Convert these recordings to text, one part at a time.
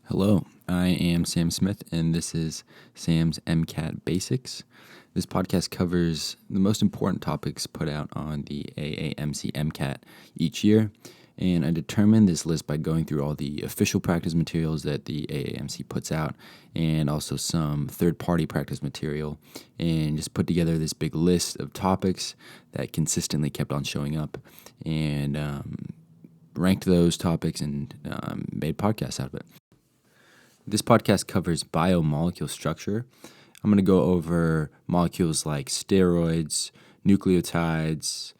Hello, I am Sam Smith, and this is Sam's MCAT Basics. This podcast covers the most important topics put out on the AAMC MCAT each year, and I determined this list by going through all the official practice materials that the AAMC puts out, and also some third-party practice material, and just put together this big list of topics that consistently kept on showing up, and ranked those topics and made podcasts out of it. This podcast covers biomolecule structure. I'm going to go over molecules like steroids, nucleotides,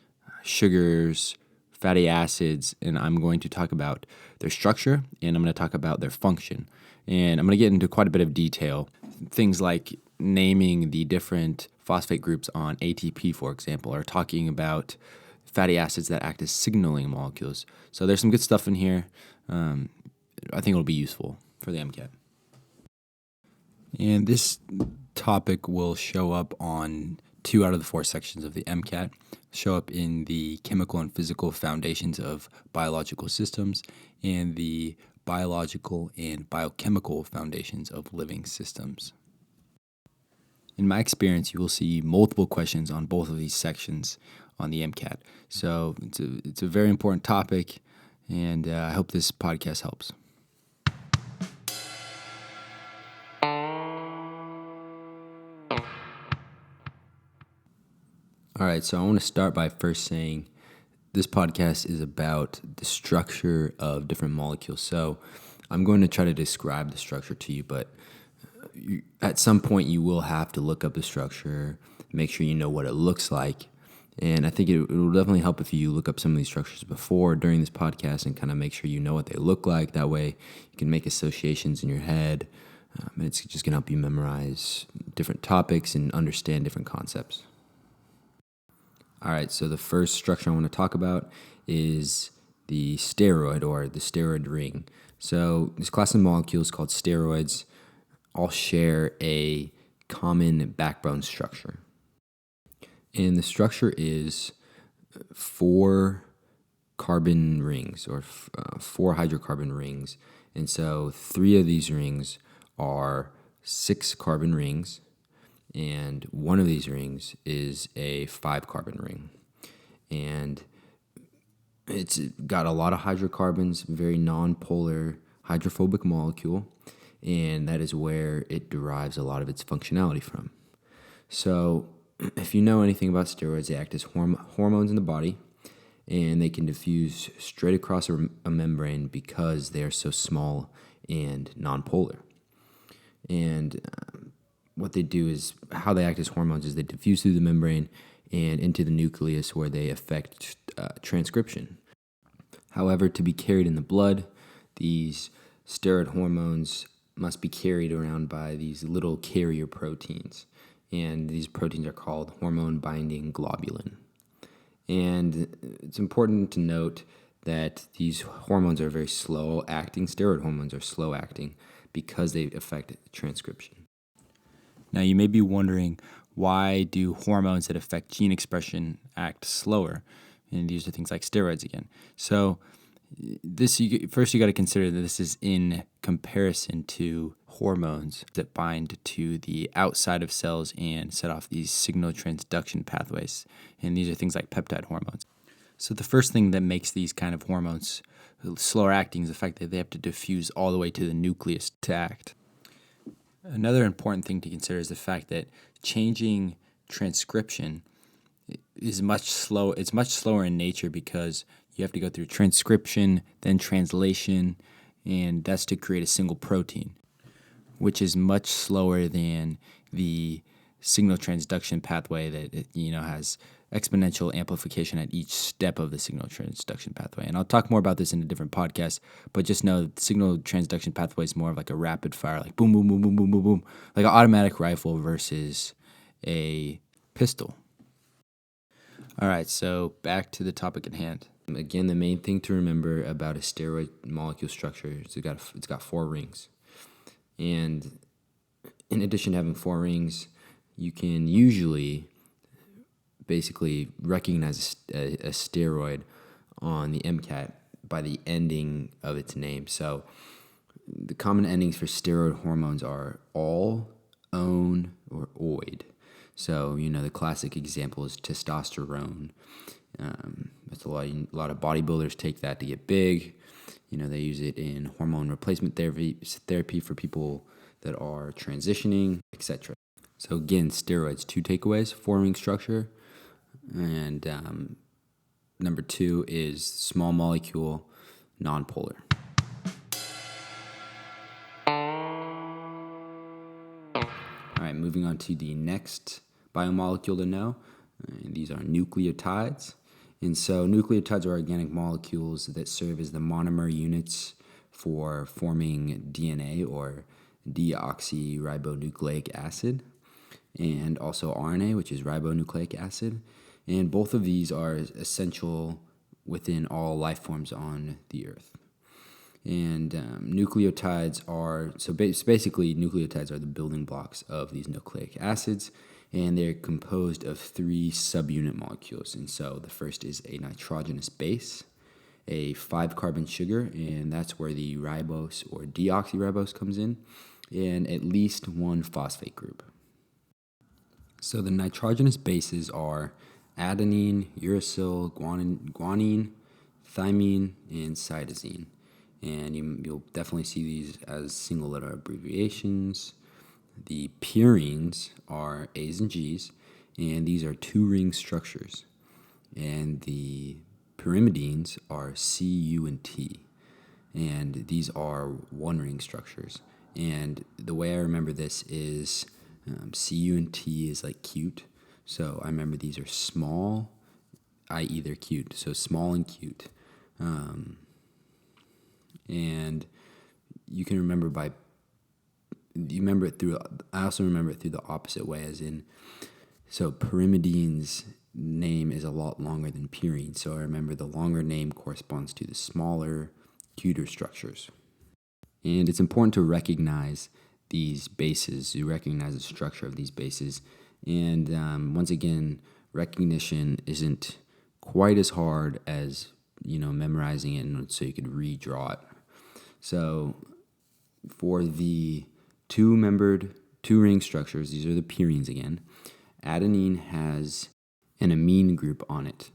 sugars, fatty acids, and I'm going to talk about their structure, and I'm going to talk about their function. And I'm going to get into quite a bit of detail. Things like naming the different phosphate groups on ATP, for example, or talking about fatty acids that act as signaling molecules. So there's some good stuff in here. I think it'll be useful for the MCAT. And this topic will show up on 2 out of the 4 sections of the MCAT, show up in the chemical and physical foundations of biological systems and the biological and biochemical foundations of living systems. In my experience, you will see multiple questions on both of these sections on the MCAT. So it's a very important topic, and I hope this podcast helps. All right, so I want to start by first saying this podcast is about the structure of different molecules. So I'm going to try to describe the structure to you, but at some point you will have to look up the structure, make sure you know what it looks like. And I think it will definitely help if you look up some of these structures before or during this podcast and kind of make sure you know what they look like. That way you can make associations in your head. And it's just going to help you memorize different topics and understand different concepts. All right, so the first structure I want to talk about is the steroid or the steroid ring. So this class of molecules called steroids all share a common backbone structure. And the structure is 4 carbon rings or 4 hydrocarbon rings. And so 3 of these rings are 6 carbon rings, and 1 of these rings is a 5 carbon ring. And it's got a lot of hydrocarbons, very non-polar hydrophobic molecule, and that is where it derives a lot of its functionality from. So if you know anything about steroids, they act as hormones in the body, and they can diffuse straight across a membrane because they are so small and non-polar. And what they do is, how they act as hormones is they diffuse through the membrane and into the nucleus where they affect transcription. However, to be carried in the blood, these steroid hormones must be carried around by these little carrier proteins. And these proteins are called hormone-binding globulin. And it's important to note that these hormones are very slow-acting. Steroid hormones are slow-acting because they affect transcription. Now, you may be wondering, why do hormones that affect gene expression act slower? And these are things like steroids again. So first you got to consider that this is in comparison to hormones that bind to the outside of cells and set off these signal transduction pathways. And these are things like peptide hormones. So the first thing that makes these kind of hormones slower acting is the fact that they have to diffuse all the way to the nucleus to act. Another important thing to consider is the fact that changing transcription is much slower in nature because you have to go through transcription, then translation, and that's to create a single protein, which is much slower than the signal transduction pathway that has exponential amplification at each step of the signal transduction pathway. And I'll talk more about this in a different podcast, but just know that the signal transduction pathway is more of like a rapid fire, like boom, boom, boom, boom, boom, boom, boom, like an automatic rifle versus a pistol. All right, so back to the topic at hand. Again, the main thing to remember about a steroid molecule structure is it's got 4 rings. And in addition to having 4 rings, you can usually basically recognize a steroid on the MCAT by the ending of its name. So the common endings for steroid hormones are all, own, or oid. So, the classic example is testosterone. That's a lot of bodybuilders take that to get big. They use it in hormone replacement therapy for people that are transitioning, etc. So again, steroids, 2 takeaways: 4-ring structure, and number 2 is small molecule, nonpolar. All right, moving on to the next biomolecule to know. These are nucleotides. And so nucleotides are organic molecules that serve as the monomer units for forming DNA, or deoxyribonucleic acid, and also RNA, which is ribonucleic acid. And both of these are essential within all life forms on the earth. And nucleotides are, basically nucleotides are the building blocks of these nucleic acids, and they're composed of 3 subunit molecules. And so the first is a nitrogenous base, a 5-carbon sugar, and that's where the ribose or deoxyribose comes in, and at least 1 phosphate group. So the nitrogenous bases are adenine, uracil, guanine, thymine, and cytosine. And you'll definitely see these as single letter abbreviations. The purines are A's and G's, and these are 2-ring structures. And the pyrimidines are C, U, and T, and these are 1-ring structures. And the way I remember this is C, U, and T is like cute. So I remember these are small, i.e. they're cute. So small and cute. And you can remember I also remember it through the opposite way, as in, so pyrimidine's name is a lot longer than purine. So I remember the longer name corresponds to the smaller, cuter structures. And it's important to recognize these bases. You recognize the structure of these bases. And once again, recognition isn't quite as hard as, memorizing it so you could redraw it. So for the 2-membered 2-ring structures, these are the purines again. Adenine has an amine group on it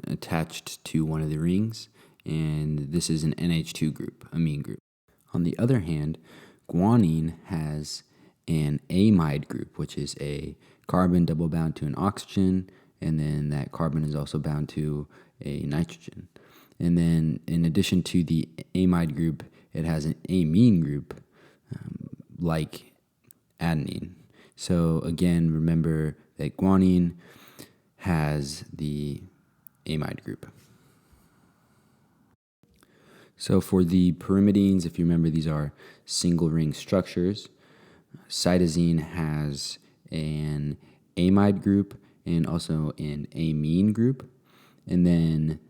attached to one of the rings, and this is an NH2 group, amine group. On the other hand, guanine has an amide group, which is a carbon double bound to an oxygen, and then that carbon is also bound to a nitrogen. And then in addition to the amide group, it has an amine group like adenine. So again, remember that guanine has the amide group. So for the pyrimidines, if you remember, these are single ring structures. Cytosine has an amide group and also an amine group. And then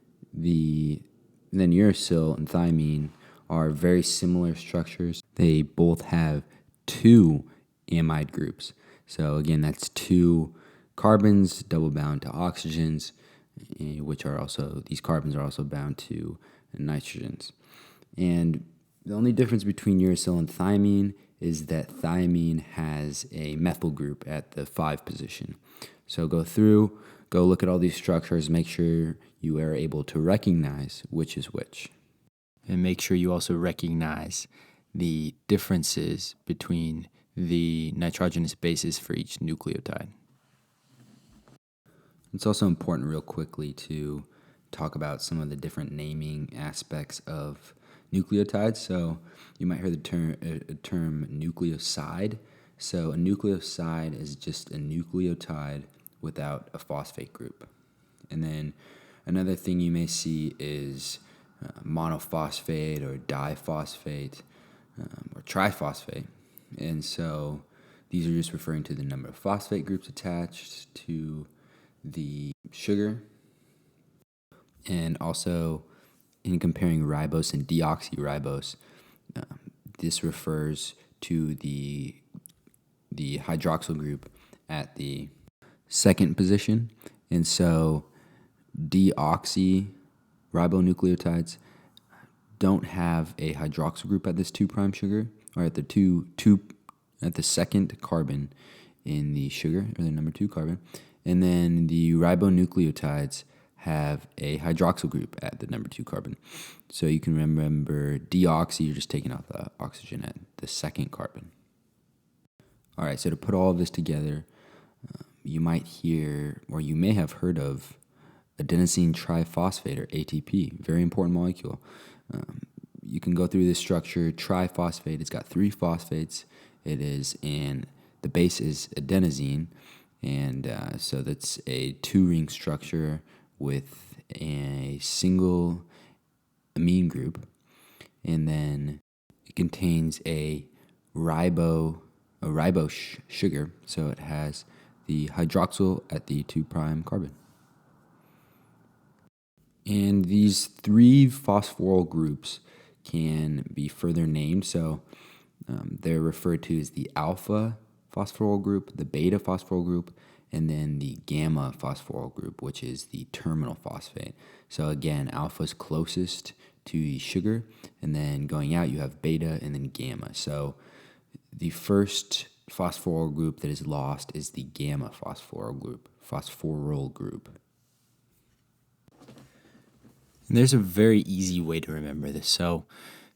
uracil and thymine are very similar structures. They both have 2 amide groups. So again, that's 2 carbons double bound to oxygens, these carbons are also bound to nitrogens. And the only difference between uracil and thymine is that thymine has a methyl group at the 5 position. So go look at all these structures, make sure you are able to recognize which is which. And make sure you also recognize the differences between the nitrogenous bases for each nucleotide. It's also important real quickly to talk about some of the different naming aspects of nucleotides. So you might hear the term nucleoside. So a nucleoside is just a nucleotide without a phosphate group. And then another thing you may see is monophosphate or diphosphate or triphosphate. And so these are just referring to the number of phosphate groups attached to the sugar. And also in comparing ribose and deoxyribose, this refers to the hydroxyl group at the 2nd position. And so deoxy ribonucleotides don't have a hydroxyl group at this 2' sugar, or at the at the second carbon in the sugar, or the number 2 carbon. And then the ribonucleotides have a hydroxyl group at the number 2 carbon. So you can remember deoxy, you're just taking off the oxygen at the second carbon. All right, so to put all of this together, you might hear, or you may have heard of, adenosine triphosphate, or ATP, very important molecule. You can go through this structure. Triphosphate, it's got 3 phosphates. The base is adenosine, and so that's a 2-ring structure with a single amine group, and then it contains a ribo sugar, so it has the hydroxyl at the 2' carbon. And these 3 phosphoryl groups can be further named, so they're referred to as the alpha phosphoryl group, the beta phosphoryl group, and then the gamma phosphoryl group, which is the terminal phosphate. So again, alpha is closest to the sugar, and then going out you have beta and then gamma. So the first phosphoryl group that is lost is the gamma phosphoryl group. And there's a very easy way to remember this. So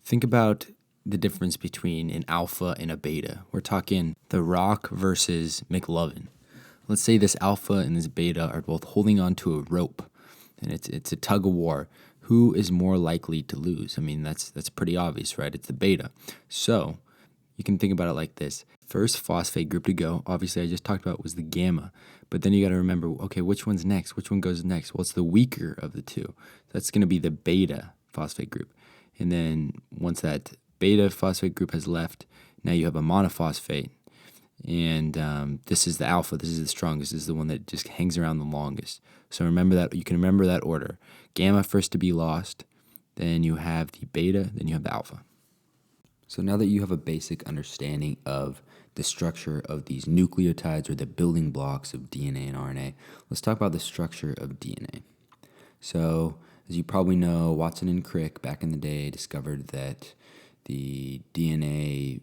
think about the difference between an alpha and a beta. We're talking The Rock versus McLovin. Let's say this alpha and this beta are both holding onto a rope, and it's a tug of war. Who is more likely to lose? I mean, that's pretty obvious, right? It's the beta. So you can think about it like this. First phosphate group to go, obviously I just talked about, was the gamma. But then you got to remember, okay, which one's next? Which one goes next? Well, it's the weaker of the two. That's going to be the beta phosphate group. And then once that beta phosphate group has left, now you have a monophosphate. And this is the alpha. This is the strongest. This is the one that just hangs around the longest. So remember that. You can remember that order. Gamma first to be lost. Then you have the beta. Then you have the alpha. So now that you have a basic understanding of the structure of these nucleotides, or the building blocks of DNA and RNA, let's talk about the structure of DNA. So as you probably know, Watson and Crick back in the day discovered that DNA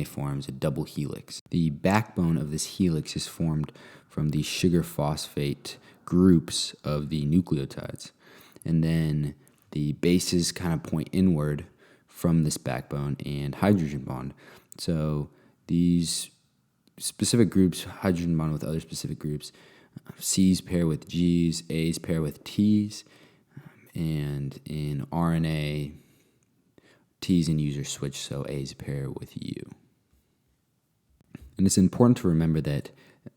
forms a double helix. The backbone of this helix is formed from the sugar phosphate groups of the nucleotides. And then the bases kind of point inward from this backbone and hydrogen bond. So these specific groups hydrogen bond with other specific groups. C's pair with G's, A's pair with T's, and in RNA, T's and U's are switched, so A's pair with U. And it's important to remember that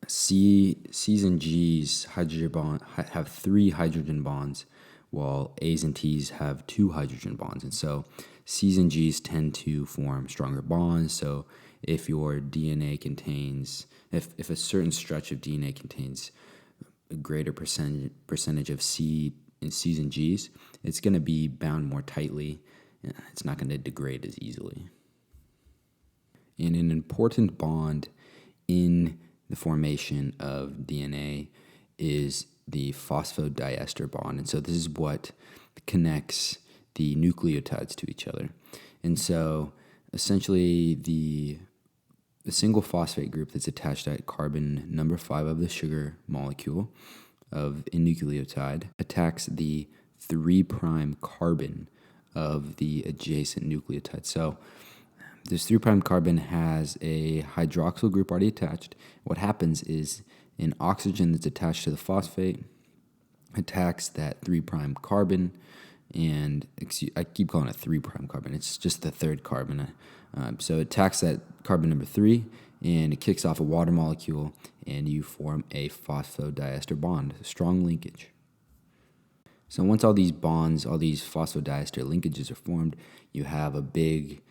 C's and G's hydrogen bond have 3 hydrogen bonds, while A's and T's have 2 hydrogen bonds. And so C's and G's tend to form stronger bonds. So if your DNA contains, if a certain stretch of DNA contains a greater percentage of C's and G's, it's going to be bound more tightly. It's not going to degrade as easily. And an important bond in the formation of DNA is the phosphodiester bond. And so this is what connects the nucleotides to each other. And so essentially the single phosphate group that's attached at carbon number 5 of the sugar molecule of a nucleotide attacks the 3' carbon of the adjacent nucleotide. So this 3' carbon has a hydroxyl group already attached. What happens is an oxygen that's attached to the phosphate attacks that 3' carbon, and I keep calling it 3' carbon. It's just the third carbon. So it attacks that carbon number 3, and it kicks off a water molecule, and you form a phosphodiester bond, a strong linkage. So once all these bonds, all these phosphodiester linkages are formed, you have a big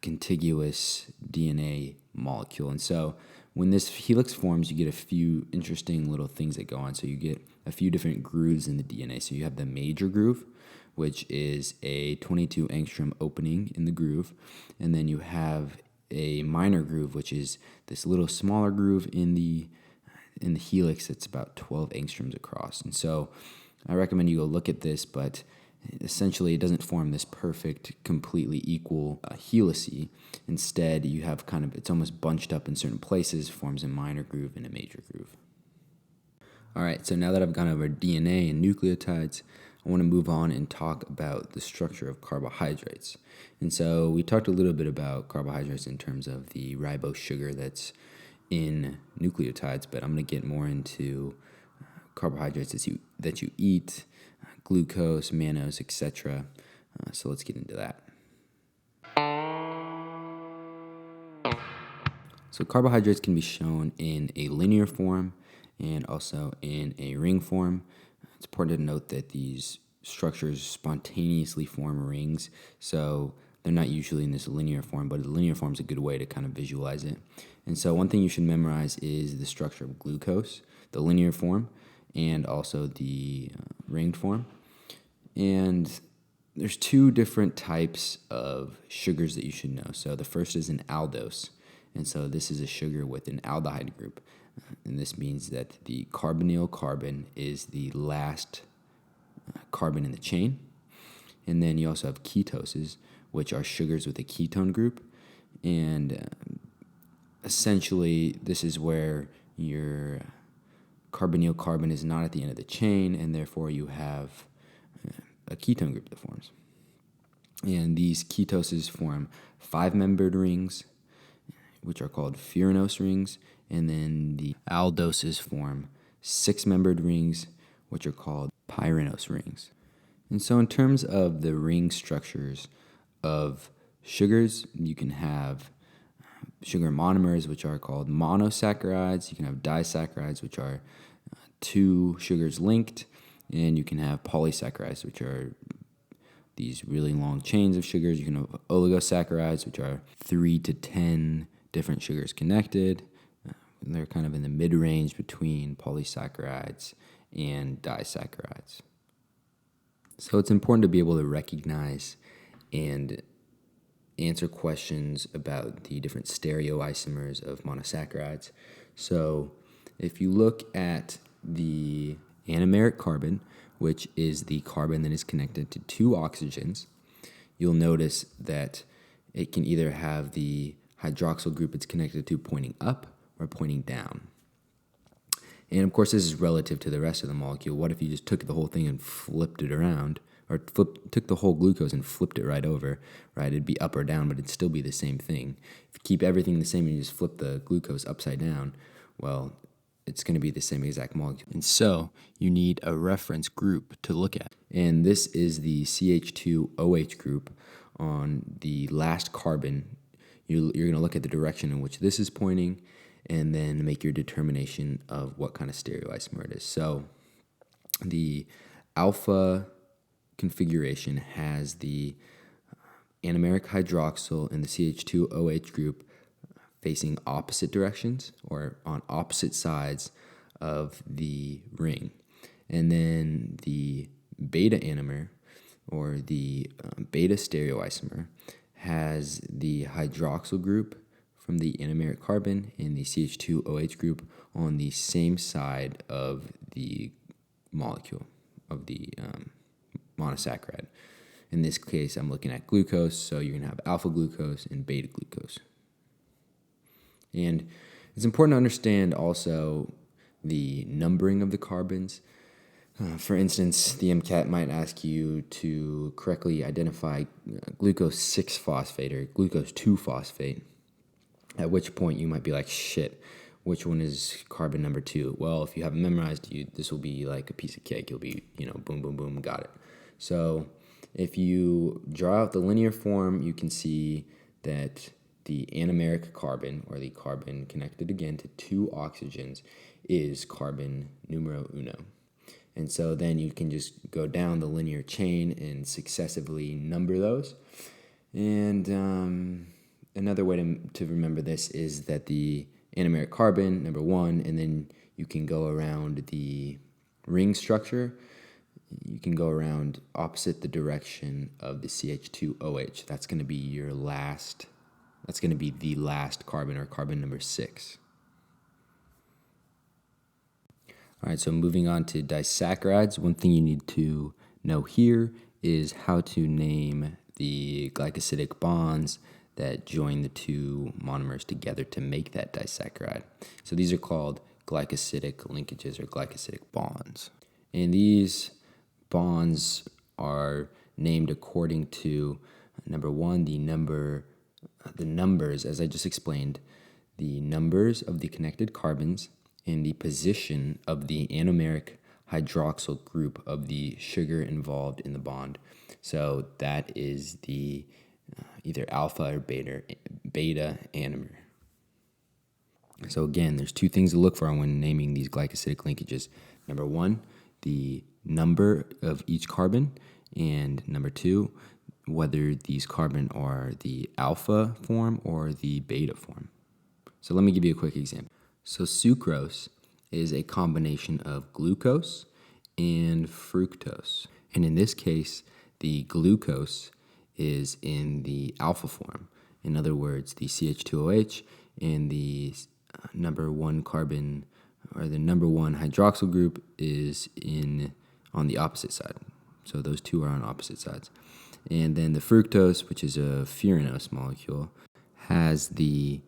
contiguous DNA molecule. And so when this helix forms, you get a few interesting little things that go on. So you get a few different grooves in the DNA. So you have the major groove, which is a 22 angstrom opening in the groove. And then you have a minor groove, which is this little smaller groove in the helix that's about 12 angstroms across. And so I recommend you go look at this, but essentially it doesn't form this perfect, completely equal helice. Instead, you have it's almost bunched up in certain places, forms a minor groove and a major groove. All right, so now that I've gone over DNA and nucleotides, I want to move on and talk about the structure of carbohydrates. And so we talked a little bit about carbohydrates in terms of the ribose sugar that's in nucleotides, but I'm going to get more into carbohydrates that you eat, glucose, mannose, etc. So let's get into that. So carbohydrates can be shown in a linear form and also in a ring form. It's important to note that these structures spontaneously form rings, so they're not usually in this linear form, but the linear form is a good way to kind of visualize it. And so one thing you should memorize is the structure of glucose, the linear form, and also the ringed form. And there's two different types of sugars that you should know. So the first is an aldose. And so this is a sugar with an aldehyde group. And this means that the carbonyl carbon is the last carbon in the chain. And then you also have ketoses, which are sugars with a ketone group. And essentially, this is where your carbonyl carbon is not at the end of the chain, and therefore you have a ketone group that forms. And these ketoses form 5-membered rings, which are called furanose rings, and then the aldoses form 6-membered rings, which are called pyranose rings. And so in terms of the ring structures of sugars, you can have sugar monomers, which are called monosaccharides. You can have disaccharides, which are two sugars linked, and you can have polysaccharides, which are these really long chains of sugars. You can have oligosaccharides, which are 3 to 10 different sugars connected. And they're kind of in the mid-range between polysaccharides and disaccharides. So it's important to be able to recognize and answer questions about the different stereoisomers of monosaccharides. So if you look at the anomeric carbon, which is the carbon that is connected to two oxygens, you'll notice that it can either have the hydroxyl group it's connected to pointing up or pointing down. And of course, this is relative to the rest of the molecule. What if you just took the whole thing and flipped it around, or took the whole glucose and flipped it right over, right? It'd be up or down, but it'd still be the same thing. If you keep everything the same and you just flip the glucose upside down, well, it's going to be the same exact molecule. And so you need a reference group to look at. And this is the CH2OH group on the last carbon. You're going to look at the direction in which this is pointing and then make your determination of what kind of stereoisomer it is. So the alpha configuration has the anomeric hydroxyl and the CH2OH group facing opposite directions or on opposite sides of the ring. And then the beta anomer or the beta stereoisomer has the hydroxyl group from the anomeric carbon and the CH2OH group on the same side of the molecule of the monosaccharide. In this case, I'm looking at glucose, so you're going to have alpha glucose and beta glucose. And it's important to understand also the numbering of the carbons. For instance, the MCAT might ask you to correctly identify glucose 6-phosphate or glucose 2-phosphate, at which point you might be like, shit, which one is carbon number 2? Well, if you have it memorized, this will be like a piece of cake. You'll be, boom, boom, boom, got it. So if you draw out the linear form, you can see that the anomeric carbon, or the carbon connected again to two oxygens, is carbon numero uno. And so then you can just go down the linear chain and successively number those. And another way to remember this is that the anomeric carbon, number 1, and then you can go around the ring structure. You can go around opposite the direction of the CH2OH. That's going to be the last carbon, or carbon number 6. All right, so moving on to disaccharides, one thing you need to know here is how to name the glycosidic bonds that join the two monomers together to make that disaccharide. So these are called glycosidic linkages or glycosidic bonds. And these bonds are named according to, number one, the numbers, as I just explained, the numbers of the connected carbons and the position of the anomeric hydroxyl group of the sugar involved in the bond. So that is the either alpha or beta anomer. So again, there's two things to look for when naming these glycosidic linkages. Number one, the number of each carbon, and number two, whether these carbon are the alpha form or the beta form. So let me give you a quick example. So sucrose is a combination of glucose and fructose. And in this case, the glucose is in the alpha form. In other words, the CH2OH and the number one carbon or the number one hydroxyl group is on the opposite side. So those two are on opposite sides. And then the fructose, which is a furanose molecule, has its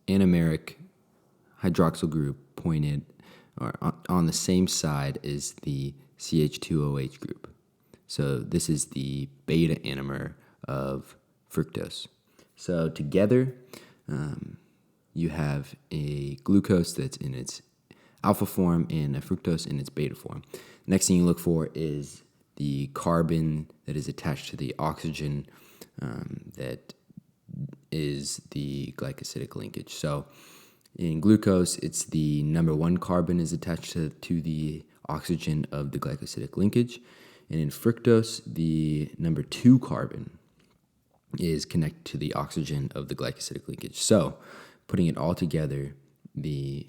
anomeric hydroxyl group pointed or on the same side as the CH2OH group. So this is the beta anomer of fructose. So together, you have a glucose that's in its alpha form and a fructose in its beta form. Next thing you look for is the carbon that is attached to the oxygen that is the glycosidic linkage. So in glucose, it's the number one carbon is attached to the oxygen of the glycosidic linkage. And in fructose, the number two carbon is connected to the oxygen of the glycosidic linkage. So putting it all together, the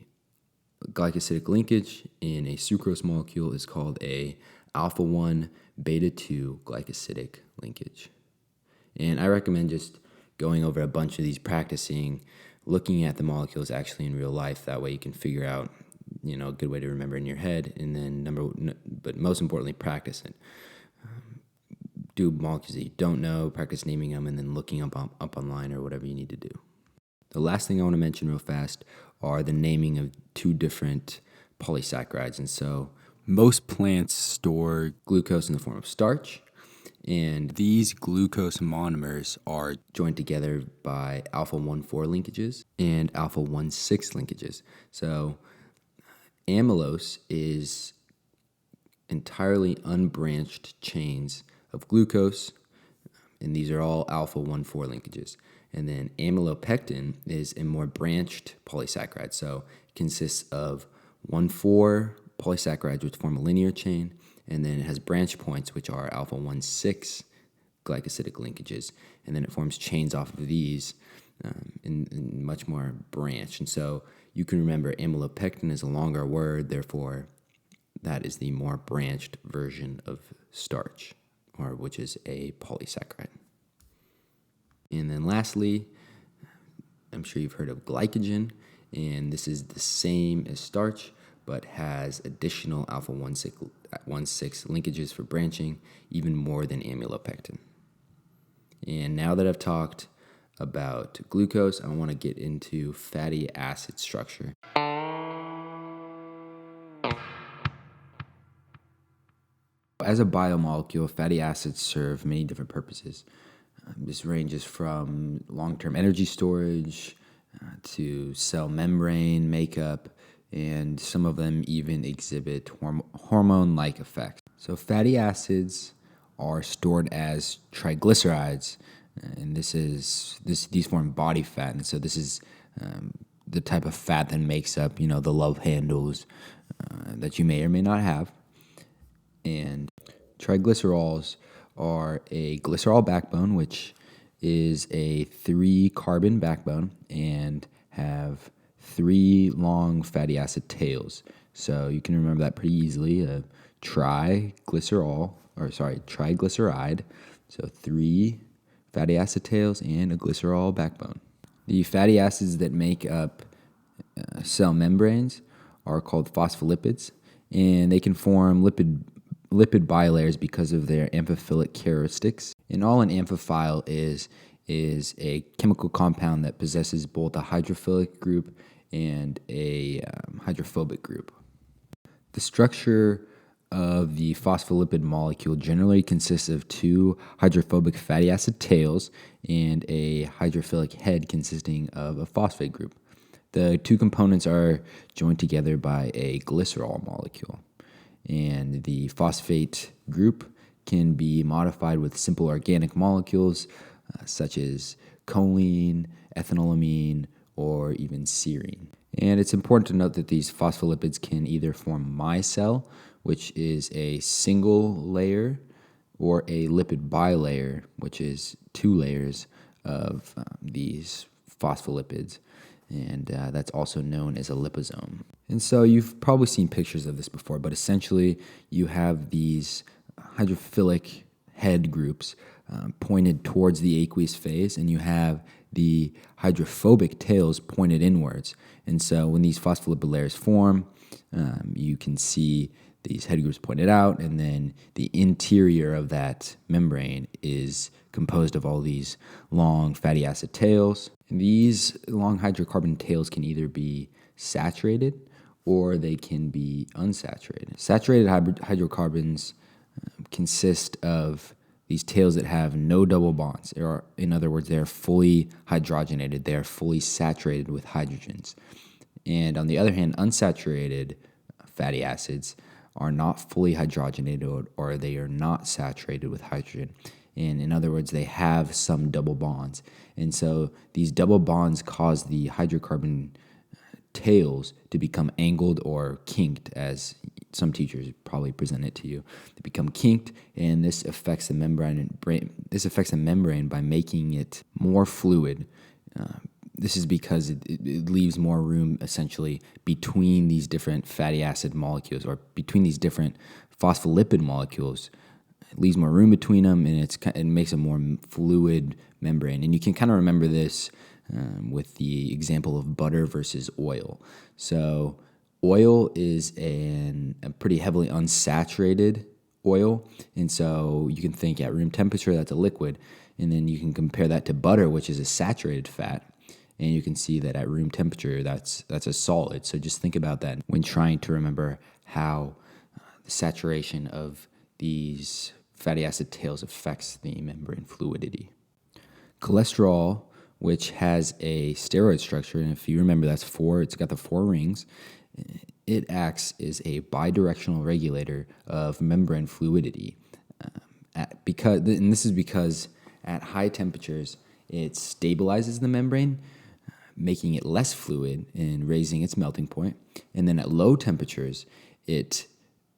glycosidic linkage in a sucrose molecule is called a alpha 1 beta 2 glycosidic linkage. And I recommend just going over a bunch of these, practicing, looking at the molecules actually in real life. That way you can figure out, a good way to remember in your head. And then but most importantly, practice it. Do molecules that you don't know, practice naming them, and then looking up online or whatever you need to do. The last thing I want to mention real fast are the naming of two different polysaccharides. And so most plants store glucose in the form of starch, and these glucose monomers are joined together by alpha 1,4 linkages and alpha 1,6 linkages. So amylose is entirely unbranched chains of glucose, and these are all alpha 1,4 linkages. And then amylopectin is a more branched polysaccharide. So it consists of 1,4 polysaccharides which form a linear chain, and then it has branch points which are alpha 1,6 glycosidic linkages, and then it forms chains off of these in much more branch. And so you can remember amylopectin is a longer word, therefore that is the more branched version of starch, or which is a polysaccharide. And then lastly, I'm sure you've heard of glycogen, and this is the same as starch, but has additional alpha 1,6 linkages for branching, even more than amylopectin. And now that I've talked about glucose, I want to get into fatty acid structure. As a biomolecule, fatty acids serve many different purposes. This ranges from long-term energy storage to cell membrane makeup, and some of them even exhibit hormone-like effects. So fatty acids are stored as triglycerides, and these form body fat, and so this is the type of fat that makes up, the love handles that you may or may not have. And triglycerols are a glycerol backbone, which is a 3-carbon backbone, and have 3 long fatty acid tails. So you can remember that pretty easily. Triglyceride. So 3 fatty acid tails and a glycerol backbone. The fatty acids that make up cell membranes are called phospholipids, and they can form lipid lipid bilayers because of their amphiphilic characteristics. And all an amphiphile is a chemical compound that possesses both a hydrophilic group and a hydrophobic group. The structure of the phospholipid molecule generally consists of two hydrophobic fatty acid tails and a hydrophilic head consisting of a phosphate group. The two components are joined together by a glycerol molecule, and the phosphate group can be modified with simple organic molecules such as choline, ethanolamine, or even serine. And it's important to note that these phospholipids can either form micelle, which is a single layer, or a lipid bilayer, which is two layers of these phospholipids. And that's also known as a liposome. And so you've probably seen pictures of this before, but essentially you have these hydrophilic head groups pointed towards the aqueous phase, and you have the hydrophobic tails pointed inwards. And so when these phospholipid layers form, you can see these head groups pointed out, and then the interior of that membrane is composed of all these long fatty acid tails. And these long hydrocarbon tails can either be saturated or they can be unsaturated. Saturated hydrocarbons consist of these tails that have no double bonds, or in other words, they are fully hydrogenated, they are fully saturated with hydrogens. And on the other hand, unsaturated fatty acids are not fully hydrogenated, or they are not saturated with hydrogen. And in other words, they have some double bonds. And so these double bonds cause the hydrocarbon tails to become angled or kinked, as some teachers probably present it to you. They become kinked, and this affects the membrane. This affects the membrane by making it more fluid. This is because it leaves more room, essentially, between these different fatty acid molecules, or between these different phospholipid molecules. It leaves more room between them, and it makes a more fluid membrane. And you can kind of remember this with the example of butter versus oil. So oil is a pretty heavily unsaturated oil, and so you can think at room temperature that's a liquid, and then you can compare that to butter, which is a saturated fat, and you can see that at room temperature that's a solid. So just think about that when trying to remember how the saturation of these fatty acid tails affects the membrane fluidity. Cholesterol, which has a steroid structure, and if you remember, it's got the four rings. It acts as a bidirectional regulator of membrane fluidity. This is because at high temperatures, it stabilizes the membrane, making it less fluid and raising its melting point. And then at low temperatures, it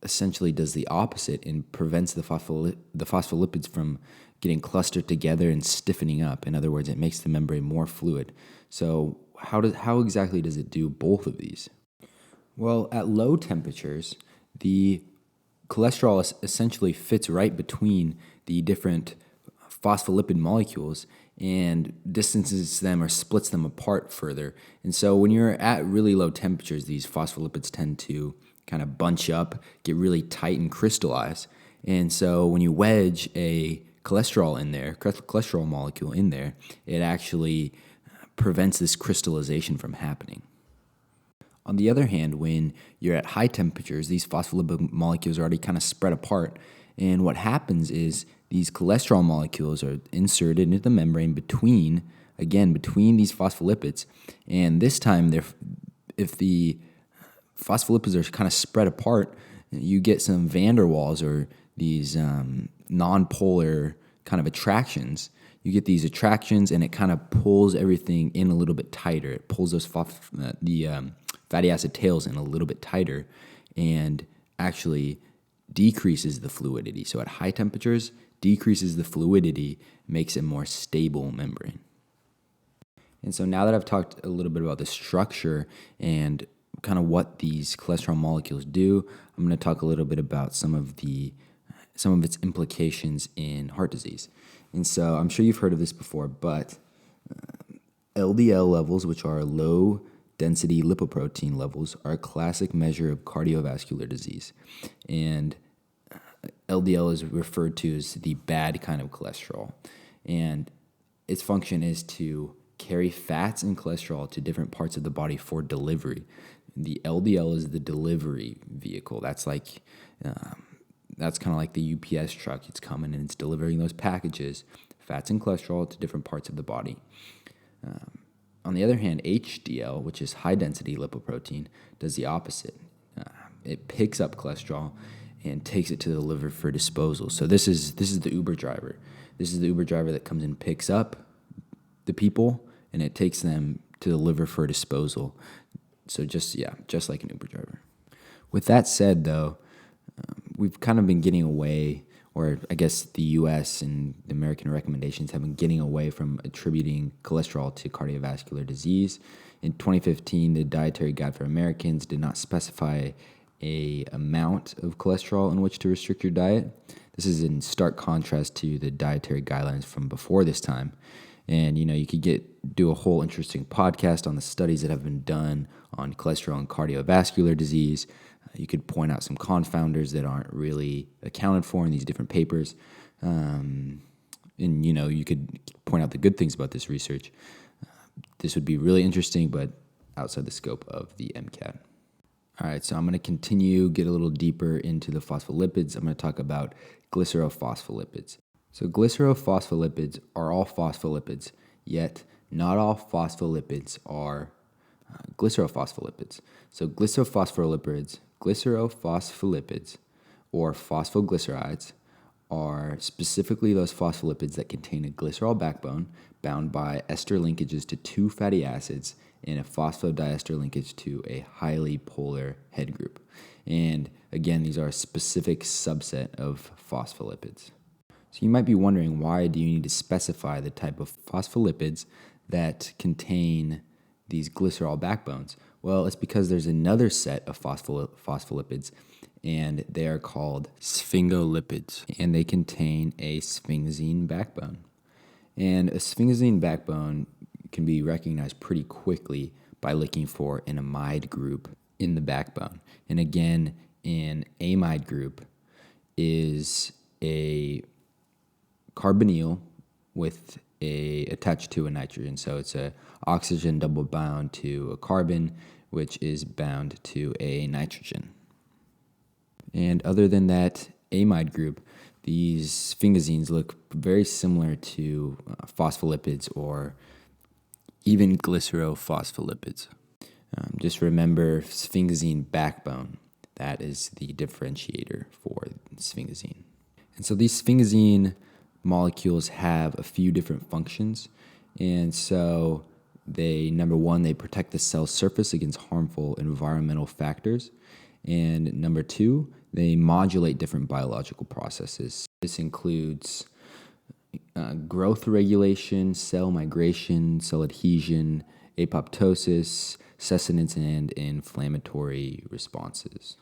essentially does the opposite and prevents the phospholipids from getting clustered together and stiffening up. In other words, it makes the membrane more fluid. So how exactly does it do both of these? Well, at low temperatures, the cholesterol essentially fits right between the different phospholipid molecules and distances them or splits them apart further. And so when you're at really low temperatures, these phospholipids tend to kind of bunch up, get really tight and crystallize. And so when you wedge a cholesterol molecule in there, it actually prevents this crystallization from happening. On the other hand, when you're at high temperatures, these phospholipid molecules are already kind of spread apart. And what happens is these cholesterol molecules are inserted into the membrane between these phospholipids. And this time, if the phospholipids are kind of spread apart, you get some van der Waals, or these non-polar kind of attractions. You get these attractions, and it kind of pulls everything in a little bit tighter. It pulls those fatty acid tails in a little bit tighter, and actually decreases the fluidity. So at high temperatures, decreases the fluidity, makes a more stable membrane. And so now that I've talked a little bit about the structure and kind of what these cholesterol molecules do, I'm going to talk a little bit about some of its implications in heart disease. And so I'm sure you've heard of this before, but LDL levels, which are low density lipoprotein levels, are a classic measure of cardiovascular disease. And LDL is referred to as the bad kind of cholesterol, and its function is to carry fats and cholesterol to different parts of the body for delivery. The LDL is the delivery vehicle. That's like that's kind of like the UPS truck. It's coming and it's delivering those packages, fats and cholesterol, to different parts of the body. On the other hand, HDL, which is high density lipoprotein, does the opposite. It picks up cholesterol and takes it to the liver for disposal. So this is the Uber driver. This is the Uber driver that comes and picks up the people and it takes them to the liver for disposal. So just like an Uber driver. With that said, though, we've kind of been getting away, or I guess the U.S. and the American recommendations have been getting away from attributing cholesterol to cardiovascular disease. In 2015, the Dietary Guide for Americans did not specify a amount of cholesterol in which to restrict your diet. This is in stark contrast to the dietary guidelines from before this time. And, you could do a whole interesting podcast on the studies that have been done on cholesterol and cardiovascular disease. You could point out some confounders that aren't really accounted for in these different papers. And, you could point out the good things about this research. This would be really interesting, but outside the scope of the MCAT. All right, so I'm going to continue, get a little deeper into the phospholipids. I'm going to talk about glycerolphospholipids. So glycerophospholipids are all phospholipids, yet not all phospholipids are glycerophospholipids. So glycerophospholipids, or phosphoglycerides, are specifically those phospholipids that contain a glycerol backbone bound by ester linkages to two fatty acids and a phosphodiester linkage to a highly polar head group. And again, these are a specific subset of phospholipids. So you might be wondering, why do you need to specify the type of phospholipids that contain these glycerol backbones? Well, it's because there's another set of phospholipids, and they are called sphingolipids, and they contain a sphingosine backbone. And a sphingosine backbone can be recognized pretty quickly by looking for an amide group in the backbone. And again, an amide group is a carbonyl with attached to a nitrogen. So it's a oxygen double bound to a carbon, which is bound to a nitrogen. And other than that amide group, these sphingosines look very similar to phospholipids or even glycerophospholipids. Just remember sphingosine backbone. That is the differentiator for sphingosine. And so these sphingosine molecules have a few different functions. And so number one, they protect the cell surface against harmful environmental factors. And number two, they modulate different biological processes. This includes growth regulation, cell migration, cell adhesion, apoptosis, sustenance, and inflammatory responses.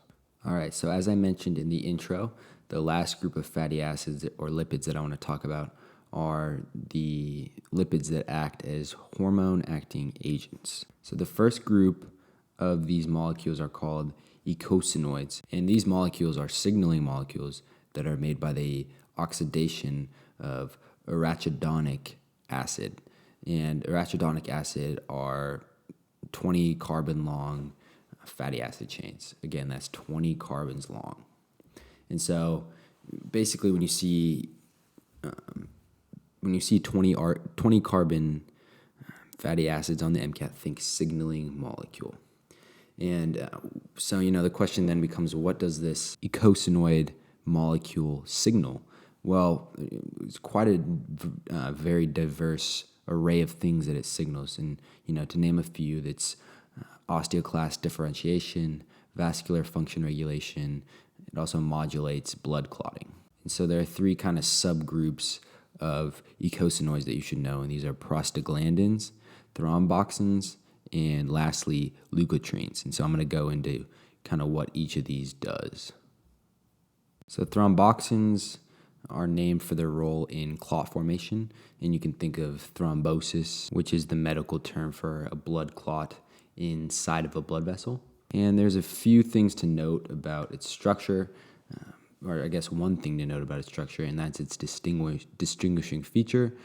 All right, so as I mentioned in the intro, the last group of fatty acids or lipids that I want to talk about are the lipids that act as hormone-acting agents. So the first group of these molecules are called eicosanoids, and these molecules are signaling molecules that are made by the oxidation of arachidonic acid. And arachidonic acid are 20 carbon long fatty acid chains. Again, that's 20 carbons long. And so basically when you see 20 carbon fatty acids on the MCAT, think signaling molecule. And so, the question then becomes, what does this eicosanoid molecule signal? Well, it's quite a very diverse array of things that it signals. And, to name a few, that's osteoclast differentiation, vascular function regulation. It also modulates blood clotting. And so there are three kind of subgroups of eicosanoids that you should know, and these are prostaglandins, thromboxanes, and lastly, leukotrienes. And so I'm going to go into kind of what each of these does. So thromboxanes are named for their role in clot formation, and you can think of thrombosis, which is the medical term for a blood clot inside of a blood vessel. And there's a few things to note about its structure. or I guess one thing to note about its structure, and that's its distinguishing feature,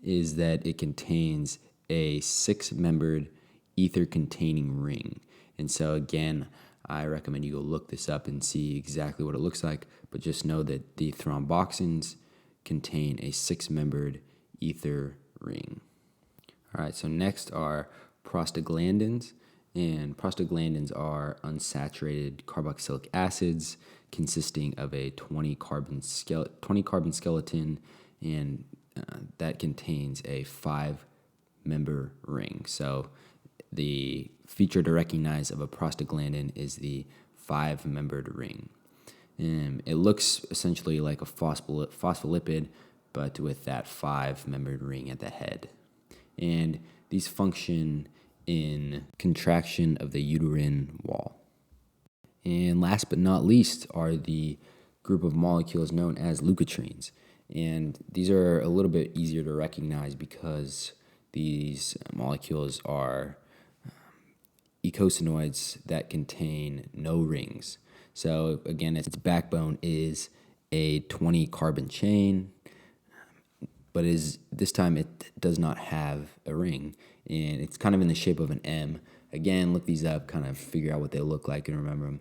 is that it contains a 6-membered ether-containing ring. And so again, I recommend you go look this up and see exactly what it looks like, but just know that the thromboxanes contain a 6-membered ether ring. All right, so next are prostaglandins, and prostaglandins are unsaturated carboxylic acids consisting of a 20 carbon skeleton, and that contains a 5-member ring. So the feature to recognize of a prostaglandin is the 5-membered ring. And it looks essentially like a phospholipid, but with that 5-membered ring at the head. And these function in contraction of the uterine wall. And last but not least are the group of molecules known as leukotrienes. And these are a little bit easier to recognize because these molecules are eicosanoids that contain no rings. So again, its backbone is a 20 carbon chain, but this time it does not have a ring, and it's kind of in the shape of an M. Again, look these up, kind of figure out what they look like and remember them.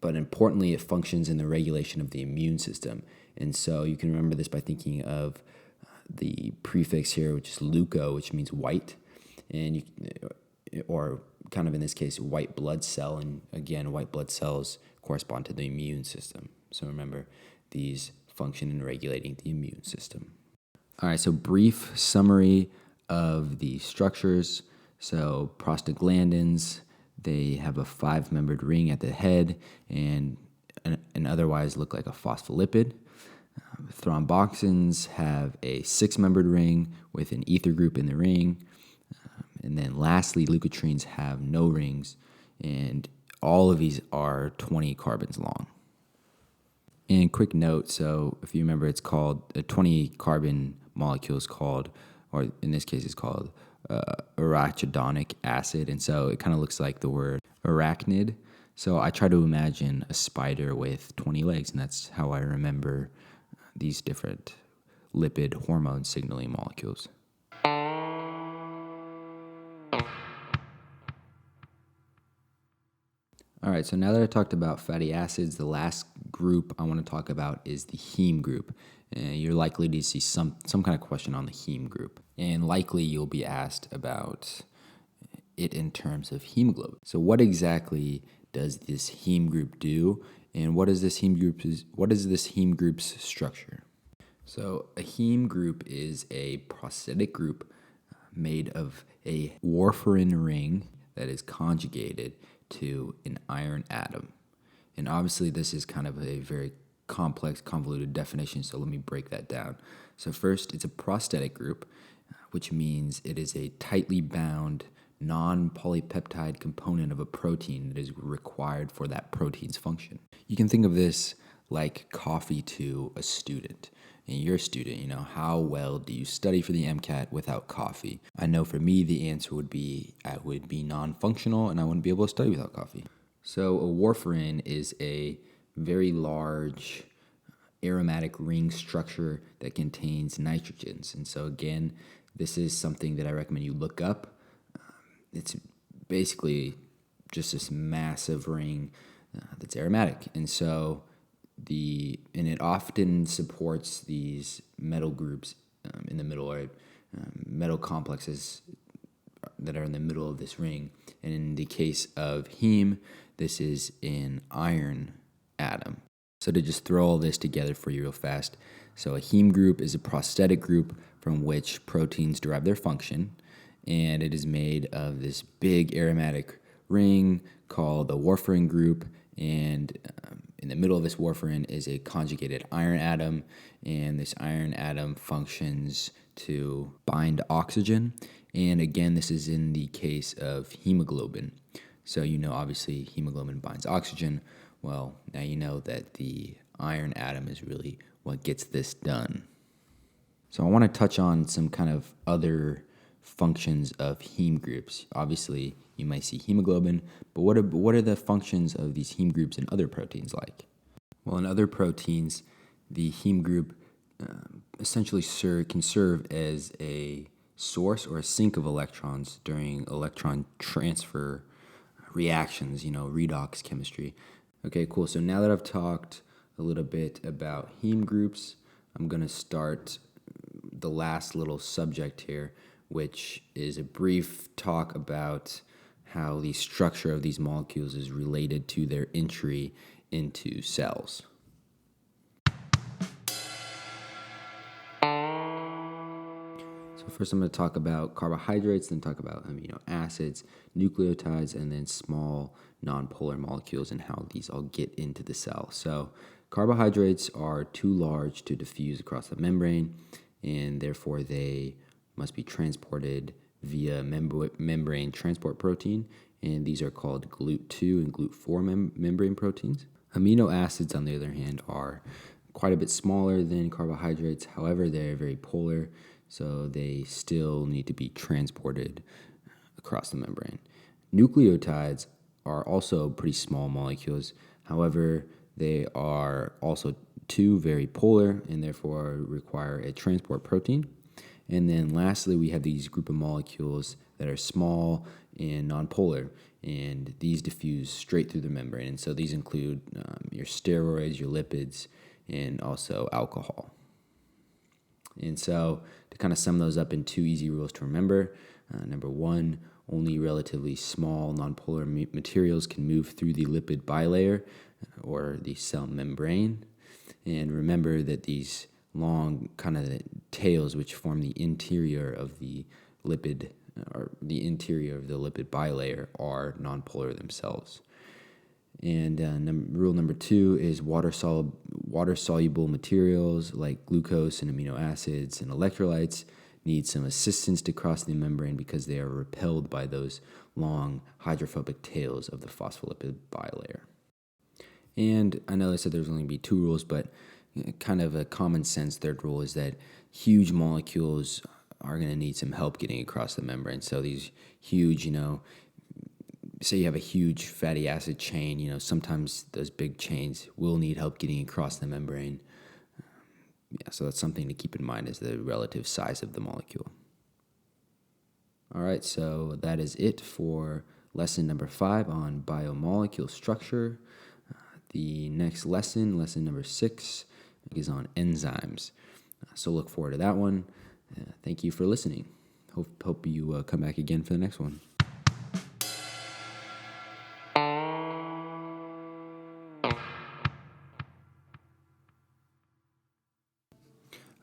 But importantly, it functions in the regulation of the immune system. And so you can remember this by thinking of the prefix here, which is leuco, which means white, and or kind of in this case, white blood cell. And again, white blood cells correspond to the immune system. So remember, these function in regulating the immune system. All right, so brief summary of the structures. So prostaglandins, they have a 5-membered ring at the head and otherwise look like a phospholipid. Thromboxanes have a 6-membered ring with an ether group in the ring. And then lastly, leukotrienes have no rings, and all of these are 20 carbons long. And quick note, so if you remember, it's called a 20 carbon molecule is called, or in this case, it's called arachidonic acid. And so it kind of looks like the word arachnid. So I try to imagine a spider with 20 legs, and that's how I remember these different lipid hormone signaling molecules. All right, so now that I talked about fatty acids, the last group I want to talk about is the heme group. And you're likely to see some kind of question on the heme group. And likely you'll be asked about it in terms of hemoglobin. So what exactly does this heme group do? And what is this heme group's structure? So a heme group is a prosthetic group made of a warfarin ring that is conjugated to an iron atom. And obviously this is kind of a very complex, convoluted definition, so let me break that down. So first, it's a prosthetic group, which means it is a tightly bound, non-polypeptide component of a protein that is required for that protein's function. You can think of this like coffee to a student. And you're a student, how well do you study for the MCAT without coffee? I know for me, the answer would be I would be non-functional and I wouldn't be able to study without coffee. So a warfarin is a very large aromatic ring structure that contains nitrogens. And so again, this is something that I recommend you look up. It's basically just this massive ring that's aromatic. And so it often supports these metal groups in the middle, or metal complexes that are in the middle of this ring. And in the case of heme, this is an iron atom. So to just throw all this together for you real fast. So a heme group is a prosthetic group from which proteins derive their function. And it is made of this big aromatic ring called the warfarin group. And in the middle of this warfarin is a conjugated iron atom. And this iron atom functions to bind oxygen. And again, this is in the case of hemoglobin. So obviously hemoglobin binds oxygen. Well, now you know that the iron atom is really what gets this done. So I want to touch on some kind of other functions of heme groups. Obviously, you might see hemoglobin, but what are the functions of these heme groups in other proteins like? While in other proteins, the heme group essentially can serve as a source or a sink of electrons during electron transfer reactions, redox chemistry. Okay, cool. So now that I've talked a little bit about heme groups, I'm going to start the last little subject here, which is a brief talk about how the structure of these molecules is related to their entry into cells. So first I'm going to talk about carbohydrates, then talk about amino acids, nucleotides, and then small nonpolar molecules and how these all get into the cell. So carbohydrates are too large to diffuse across the membrane, and therefore they must be transported via membrane transport protein, and these are called GLUT2 and GLUT4 membrane proteins. Amino acids, on the other hand, are quite a bit smaller than carbohydrates. However, they're very polar, so they still need to be transported across the membrane. Nucleotides are also pretty small molecules. However, they are also too very polar and therefore require a transport protein. And then lastly, we have these group of molecules that are small and nonpolar, and these diffuse straight through the membrane. And so these include your steroids, your lipids, and also alcohol. And so to kind of sum those up in 2 easy rules to remember, number 1, only relatively small nonpolar materials can move through the lipid bilayer or the cell membrane. And remember that these long kind of tails which form the interior of the lipid or the interior of the lipid bilayer are nonpolar themselves. And rule number 2 is water-soluble materials like glucose and amino acids and electrolytes need some assistance to cross the membrane because they are repelled by those long hydrophobic tails of the phospholipid bilayer. And I know I said there's only going to be 2 rules, but kind of a common sense third rule is that huge molecules are going to need some help getting across the membrane. So these huge, say you have a huge fatty acid chain, sometimes those big chains will need help getting across the membrane. So that's something to keep in mind is the relative size of the molecule. All right, so that is it for lesson number 5 on biomolecule structure. The next lesson number 6, is on enzymes. So look forward to that one. Thank you for listening. Hope you come back again for the next one.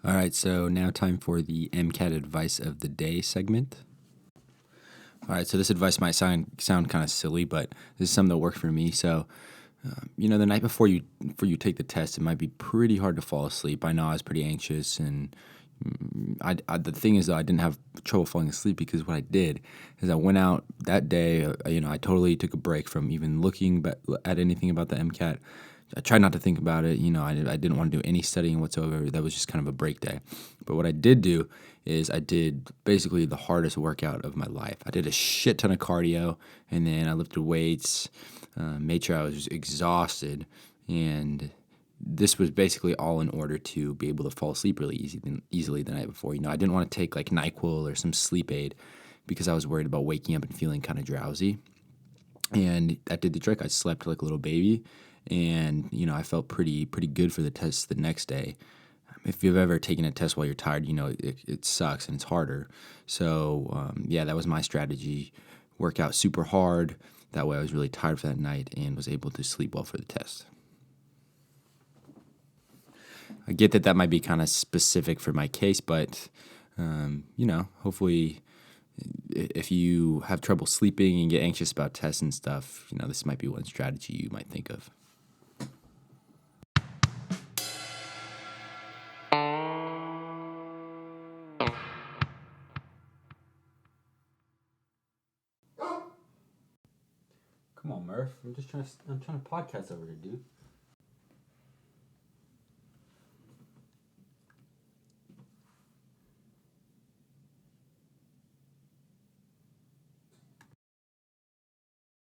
All right, so now time for the MCAT Advice of the Day segment. All right, so this advice might sound kind of silly, but this is something that worked for me. So, the night before you take the test, it might be pretty hard to fall asleep. I know I was pretty anxious, and the thing is, though, I didn't have trouble falling asleep because what I did is I went out that day. I totally took a break from even looking at anything about the MCAT. I tried not to think about it. I didn't want to do any studying whatsoever. That was just kind of a break day. But what I did do is I did basically the hardest workout of my life. I did a shit ton of cardio, and then I lifted weights, made sure I was exhausted, and this was basically all in order to be able to fall asleep really easily the night before. I didn't want to take like NyQuil or some sleep aid because I was worried about waking up and feeling kind of drowsy. And that did the trick. I slept like a little baby. And, I felt pretty good for the test the next day. If you've ever taken a test while you're tired, it sucks and it's harder. So, that was my strategy. Work out super hard. That way I was really tired for that night and was able to sleep well for the test. I get that might be kind of specific for my case, but, hopefully if you have trouble sleeping and get anxious about tests and stuff, this might be one strategy you might think of. Come on, Murph. I'm trying to podcast over here, dude.